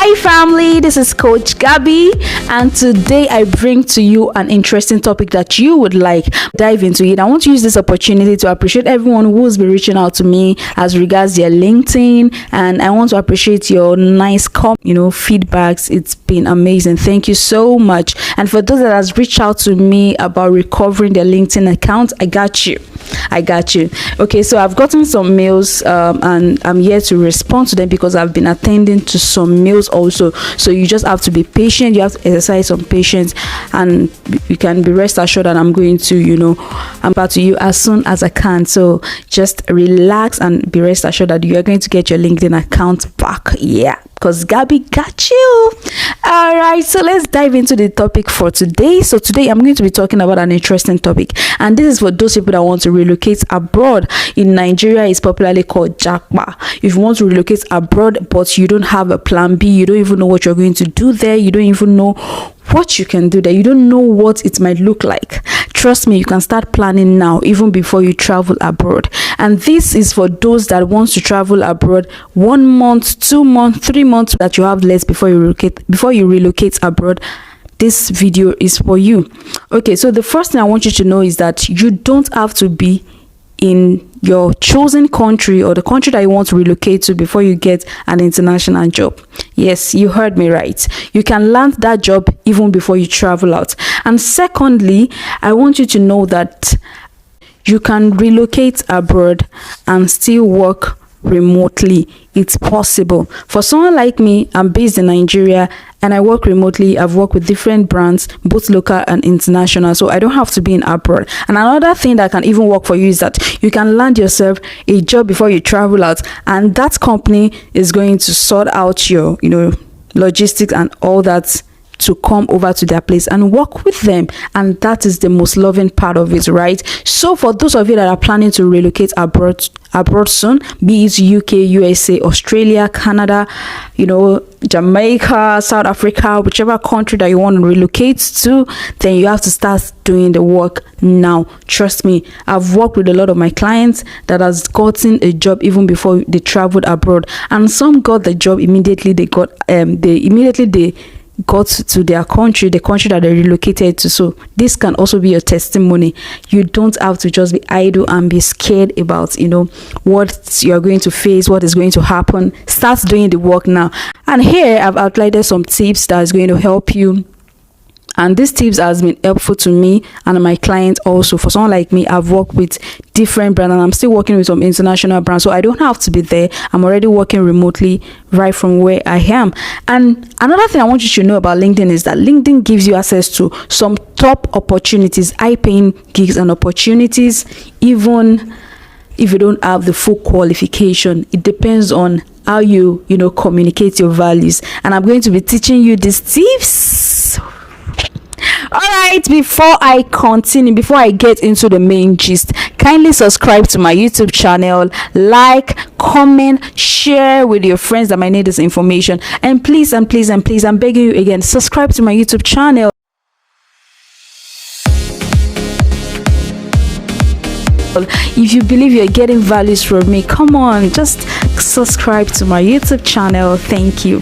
Hi family, this is Coach Gabby, and today I bring to you an interesting topic that you would like dive into it. I want to use this opportunity to appreciate everyone who's been reaching out to me as regards their LinkedIn, and I want to appreciate your nice feedbacks. It's been amazing. Thank you so much. And for those that has reached out to me about recovering their LinkedIn account, I got you. Okay, so I've gotten some mails and I'm here to respond to them because I've been attending to some mails also. So you just have to be patient. You have to exercise some patience, and you can be rest assured that I'm going to I'm back to you as soon as I can. So just relax and be rest assured that you are going to get your LinkedIn account back. Yeah, because Gabby got you. All right, so let's dive into the topic for today. So today I'm going to be talking about an interesting topic, and this is for those people that want to relocate abroad. In Nigeria, it's popularly called Jackpot. If you want to relocate abroad but you don't have a plan B, you don't even know what you're going to do there, you don't even know what you can do there, you don't know what it might look like, trust me, you can start planning now, even before you travel abroad. And this is for those that want to travel abroad 1 month, 2 months, 3 months that you have left before you relocate abroad. This video is for you. Okay, so the first thing I want you to know is that you don't have to be in your chosen country or the country that you want to relocate to before you get an international job. Yes, you heard me right. You can land that job even before you travel out. And secondly, I want you to know that you can relocate abroad and still work remotely. It's possible. For someone like me, I'm based in Nigeria and I work remotely. I've worked with different brands, both local and international, so I don't have to be in abroad. And another thing that can even work for you is that you can land yourself a job before you travel out, and that company is going to sort out your logistics and all that to come over to their place and work with them. And that is the most loving part of it, right? So for those of you that are planning to relocate abroad soon, be it UK, USA, Australia, Canada, Jamaica, South Africa, whichever country that you want to relocate to, then you have to start doing the work now. Trust me, I've worked with a lot of my clients that has gotten a job even before they traveled abroad, and some got the job immediately. They got to their country, the country that they relocated to. So this can also be your testimony. You don't have to just be idle and be scared about what you're going to face, what is going to happen. Start doing the work now. And here I've outlined some tips that is going to help you. And these tips has been helpful to me and my clients also. For someone like me, I've worked with different brands and I'm still working with some international brands, so I don't have to be there. I'm already working remotely right from where I am. And another thing I want you to know about LinkedIn is that LinkedIn gives you access to some top opportunities, high-paying gigs and opportunities, even if you don't have the full qualification. It depends on how you communicate your values, and I'm going to be teaching you these tips. All right, before I continue, before I get into the main gist, kindly subscribe to my YouTube channel, like, comment, share with your friends that might need this information, and please, I'm begging you again, subscribe to my YouTube channel. If you believe you're getting values from me, come on, just subscribe to my YouTube channel. Thank you.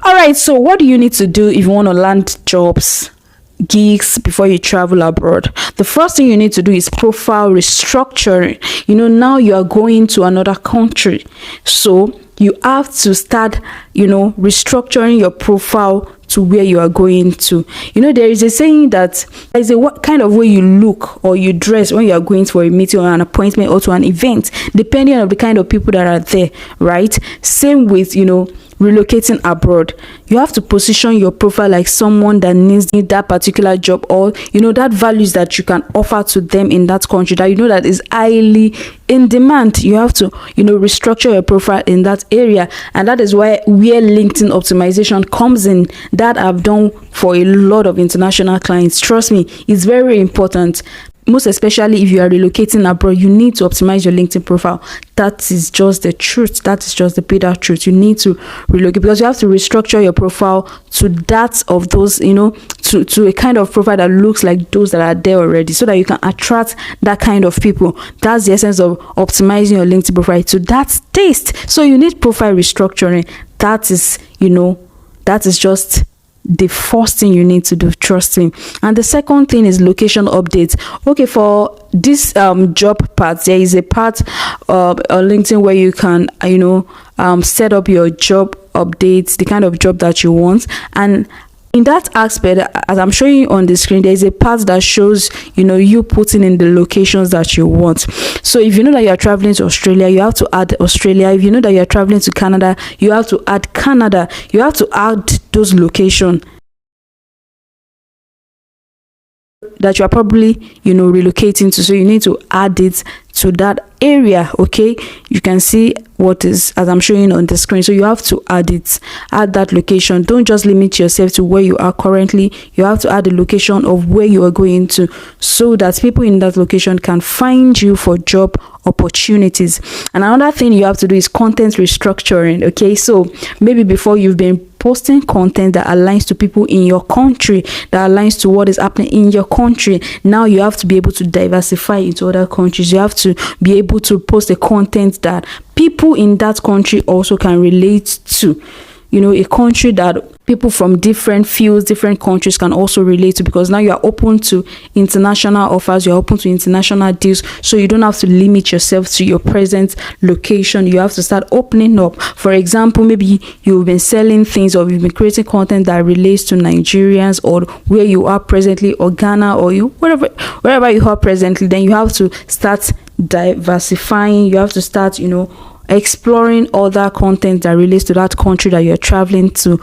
All right, so what do you need to do if you want to land jobs, gigs before you travel abroad? The first thing you need to do is profile restructuring. Now you are going to another country, so you have to start restructuring your profile to where you are going to. There is a saying that there is a what kind of way you look or you dress when you are going for a meeting or an appointment or to an event, depending on the kind of people that are there, right? Same with relocating abroad. You have to position your profile like someone that needs that particular job, or that values that you can offer to them in that country, that that is highly in demand. You have to restructure your profile in that area, and that is where LinkedIn optimization comes in, that I've done for a lot of international clients. Trust me, it's very important. most especially if you are relocating abroad, you need to optimize your LinkedIn profile. That is just the truth. That is just the bitter truth. You need to relocate, because you have to restructure your profile to that of those, to a kind of profile that looks like those that are there already, so that you can attract that kind of people. That's the essence of optimizing your LinkedIn profile to that taste. So you need profile restructuring. That is, that is just the first thing you need to do, trust me. And the second thing is location updates. Okay, for this job part, there is a part on LinkedIn where you can set up your job updates, the kind of job that you want. And in that aspect, as I'm showing you on the screen, there is a part that shows you putting in the locations that you want. So if you know that you are traveling to Australia, you have to add Australia. If you know that you are traveling to Canada, you have to add Canada. You have to add those locations that you are probably relocating to. So you need to add it to that area. Okay, you can see what is, as I'm showing on the screen. So you have to add that location. Don't just limit yourself to where you are currently. You have to add the location of where you are going to, so that people in that location can find you for job opportunities. And another thing you have to do is content restructuring. Okay, so maybe before you've been posting content that aligns to people in your country, that aligns to what is happening in your country. Now you have to be able to diversify into other countries. You have to be able to post a content that people in that country also can relate to. A country that people from different fields, different countries can also relate to, because now you are open to international offers, you're open to international deals. So you don't have to limit yourself to your present location. You have to start opening up. For example, maybe you've been selling things, or you've been creating content that relates to Nigerians, or where you are presently, or Ghana, or wherever you are presently. Then you have to start diversifying. You have to start exploring other content that relates to that country that you're traveling to.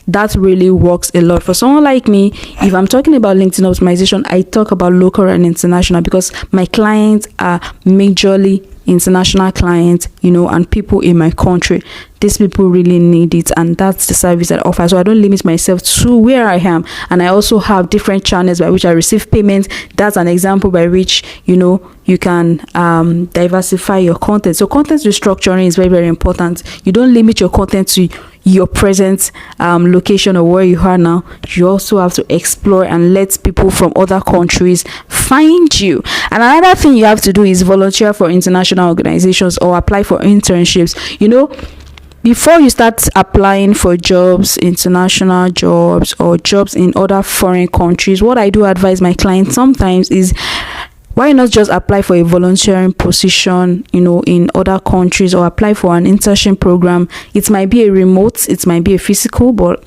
That really works a lot. For someone like me, if I'm talking about LinkedIn optimization, I talk about local and international, because my clients are majorly international clients, and people in my country. These people really need it, and that's the service that I offer. So I don't limit myself to where I am, and I also have different channels by which I receive payments. That's an example by which you can diversify your content. So content restructuring is very, very important. You don't limit your content to your present location or where you are now. You also have to explore and let people from other countries find you. And another thing you have to do is volunteer for international organizations or apply for internships. Before you start applying for jobs, international jobs, or jobs in other foreign countries, what I do advise my clients sometimes is, why not just apply for a volunteering position, in other countries, or apply for an internship program? It might be a remote, it might be a physical, but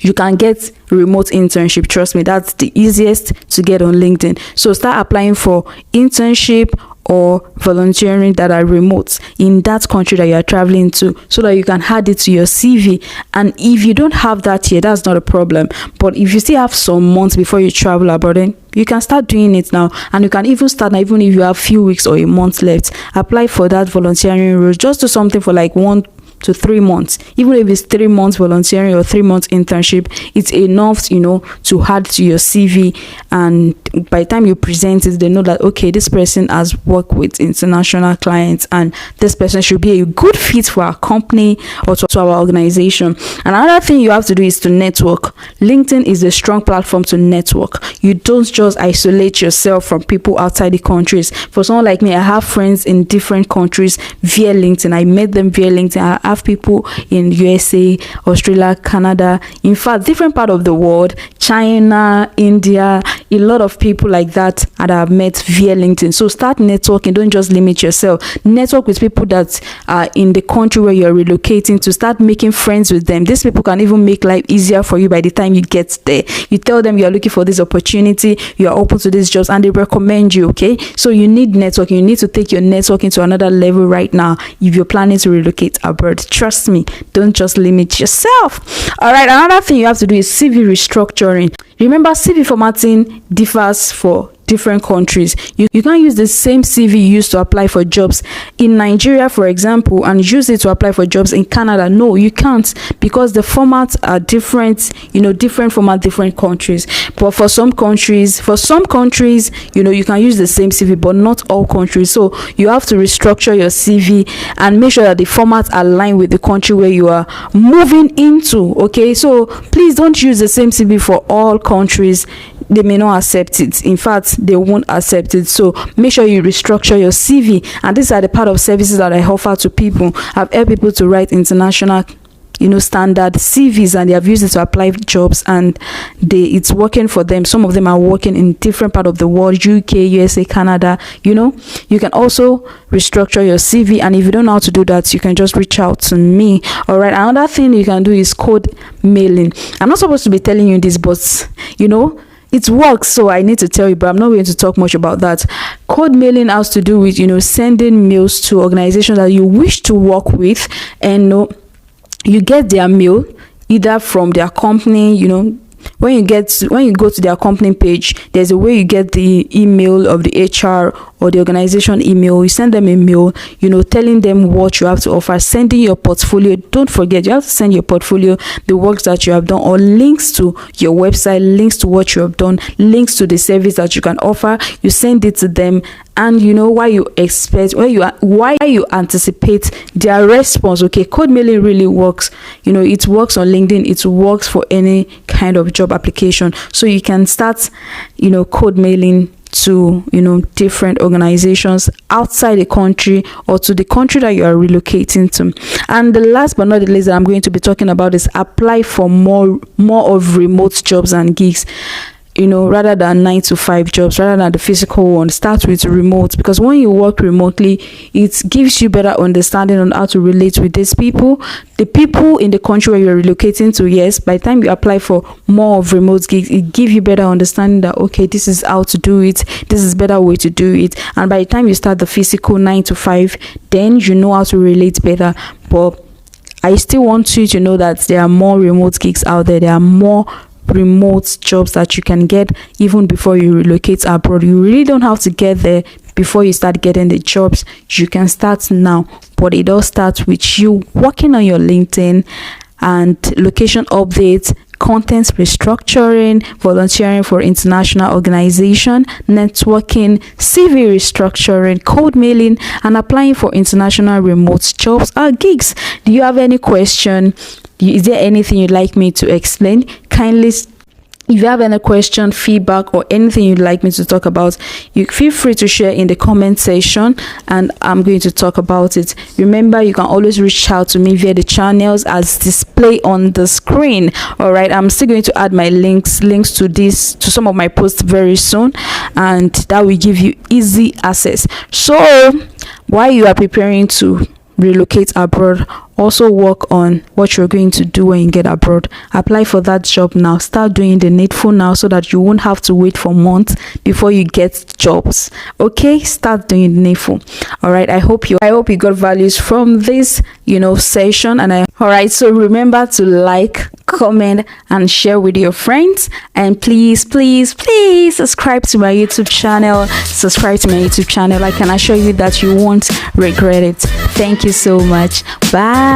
you can get remote internship. Trust me, that's the easiest to get on LinkedIn. So start applying for internship or volunteering that are remote in that country that you are traveling to, so that you can add it to your CV. And if you don't have that yet, that's not a problem. But if you still have some months before you travel abroad, then you can start doing it now. And you can even start now, even if you have few weeks or a month left. Apply for that volunteering role. Just do something for like 1 to 3 months. Even if it's 3 months volunteering or 3 months internship, it's enough to add to your CV. And by the time you present it, they know that okay, this person has worked with international clients, and this person should be a good fit for our company or to our organization. And another thing you have to do is to network. LinkedIn is a strong platform to network. You don't just isolate yourself from people outside the countries. For someone like me, I have friends in different countries via LinkedIn. I met them via LinkedIn. I have people in USA, Australia, Canada, in fact different part of the world, China, India, a lot of people like that I've met via LinkedIn. So start networking. Don't just limit yourself. Network with people that are in the country where you're relocating to. Start making friends with them. These people can even make life easier for you by the time you get there. You tell them you're looking for this opportunity, you're open to these jobs, and they recommend you. Okay, so you need networking. You need to take your networking to another level right now if you're planning to relocate abroad. Trust me, don't just limit yourself. All right, another thing you have to do is CV restructuring. Remember, CV formatting differs for different countries. You can't use the same CV you used to apply for jobs in Nigeria, for example, and use it to apply for jobs in Canada. No, you can't, because the formats are different, different format, different countries. But for some countries, you can use the same CV, but not all countries. So you have to restructure your CV and make sure that the formats align with the country where you are moving into. Okay, so please don't use the same CV for all countries. They may not accept it. In fact, they won't accept it. So make sure you restructure your CV. And these are the part of services that I offer to people. I've helped people to write international standard CVs, and they have used it to apply jobs, and it's working for them. Some of them are working in different part of the world, UK, USA, Canada. You can also restructure your CV, and if you don't know how to do that, you can just reach out to me. All right, another thing you can do is code mailing. I'm not supposed to be telling you this, but it works, so I need to tell you, but I'm not going to talk much about that. Code mailing has to do with sending mails to organizations that you wish to work with, and you get their mail either from their company. When you go to their company page, there's a way you get the email of the HR or the organization email. You send them a mail, telling them what you have to offer, sending your portfolio. Don't forget, you have to send your portfolio, the works that you have done, or links to your website, links to what you have done, links to the service that you can offer. You send it to them, and why you anticipate their response. Okay, code mailing really works. It works on LinkedIn. It works for any kind of job application. So you can start code mailing to different organizations outside the country, or to the country that you are relocating to. And the last but not the least that I'm going to be talking about is apply for more of remote jobs and gigs. Rather than 9-to-5 jobs, rather than the physical one. Start with remote, because when you work remotely, it gives you better understanding on how to relate with these people, the people in the country where you're relocating to. Yes, by the time you apply for more of remote gigs, it gives you better understanding that, okay, this is how to do it, this is better way to do it. And by the time you start the physical 9-to-5, then you know how to relate better. But I still want you to know that there are more remote gigs out there. There are more remote jobs that you can get even before you relocate abroad. You really don't have to get there before you start getting the jobs. You can start now, but it all starts with you working on your LinkedIn and location updates, content restructuring, volunteering for international organization, networking, CV restructuring, code mailing, and applying for international remote jobs or gigs. Do you have any question? Is there anything you'd like me to explain? Kindly, if you have any question, feedback, or anything you'd like me to talk about, you feel free to share in the comment section, and I'm going to talk about it. Remember, you can always reach out to me via the channels as displayed on the screen. All right, I'm still going to add my links to some of my posts very soon, and that will give you easy access. So while you are preparing to relocate abroad, also work on what you're going to do when you get abroad. Apply for that job now. Start doing the needful now, so that you won't have to wait for months before you get jobs. Okay, start doing the needful. All right, I hope you got values from this session. And all right, so remember to like, comment, and share with your friends, and please subscribe to my YouTube channel. I can assure you that you won't regret it. Thank you so much. Bye.